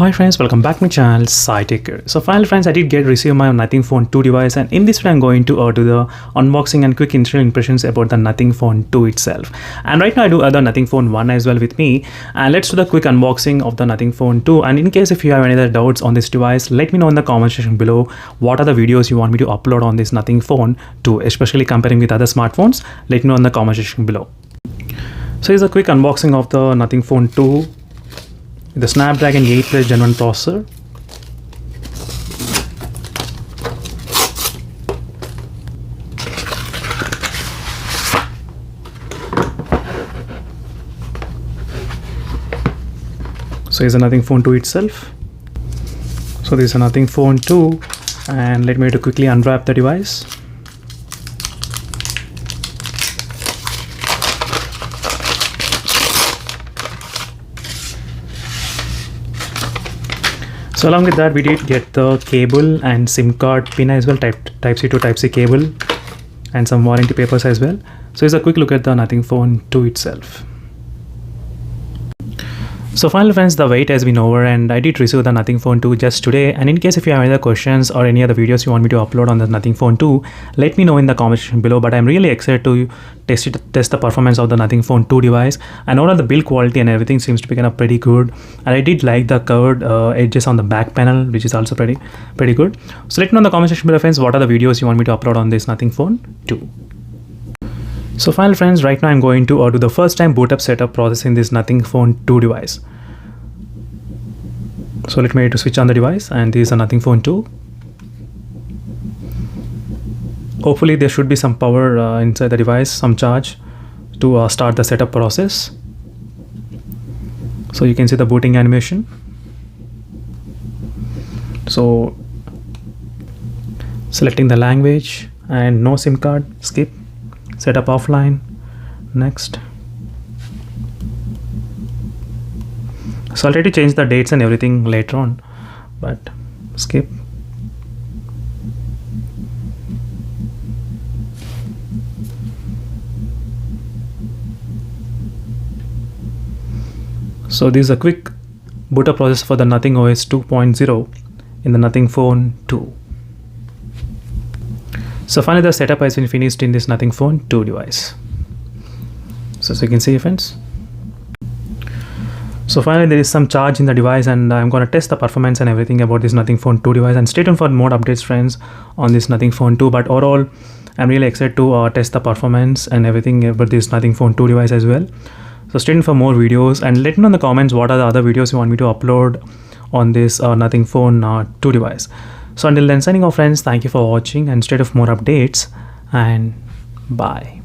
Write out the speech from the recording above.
Hi friends, welcome back to my channel SciTech. So finally friends, I did receive my Nothing Phone 2 device, and in this video I'm going to do the unboxing and quick initial impressions about the Nothing Phone 2 itself. And right now I do have the Nothing Phone 1 as well with me, and let's do the quick unboxing of the Nothing Phone 2. And in case if you have any other doubts on this device, let me know in the comment section below what are the videos you want me to upload on this Nothing Phone 2, especially comparing with other smartphones. Let me know in the comment section below. So here's a quick unboxing of the Nothing Phone 2. The Snapdragon 8 Plus Gen 1 processor. So here's a Nothing Phone 2 itself. So this is a Nothing Phone 2, and let me to quickly unwrap the device. So along with that, we did get the cable and SIM card pin as well, type C to type C cable, and some warranty papers as well. So here's a quick look at the Nothing Phone 2 itself. So finally friends, the wait has been over, and I did receive the Nothing Phone 2 just today. And in case if you have any other questions or any other videos you want me to upload on the Nothing Phone 2, let me know in the comment section below. But I'm really excited to test the performance of the Nothing Phone 2 device, and all of the build quality and everything seems to be kind of pretty good. And I did like the curved edges on the back panel, which is also pretty good. So let me know in the comment section below friends, what are the videos you want me to upload on this Nothing Phone 2. So finally friends, right now I'm going to do the first time boot up setup process in this Nothing Phone 2 device. So let me switch on the device, and this is a Nothing Phone 2. Hopefully there should be some power inside the device, some charge to start the setup process. So you can see the booting animation. So selecting the language and no SIM card, skip. Setup offline, next. So I'll try to change the dates and everything later on, but skip. So this is a quick boot up process for the Nothing OS 2.0 in the Nothing Phone 2. So finally the setup has been finished in this Nothing Phone 2 device. So as you can see friends. So finally there is some charge in the device, and I'm going to test the performance and everything about this Nothing Phone 2 device, and stay tuned for more updates friends on this Nothing Phone 2. But overall I'm really excited to test the performance and everything about this Nothing Phone 2 device as well. So stay tuned for more videos, and let me know in the comments what are the other videos you want me to upload on this Nothing Phone 2 device. So until then, signing off friends, thank you for watching, and stay tuned for more updates, and bye.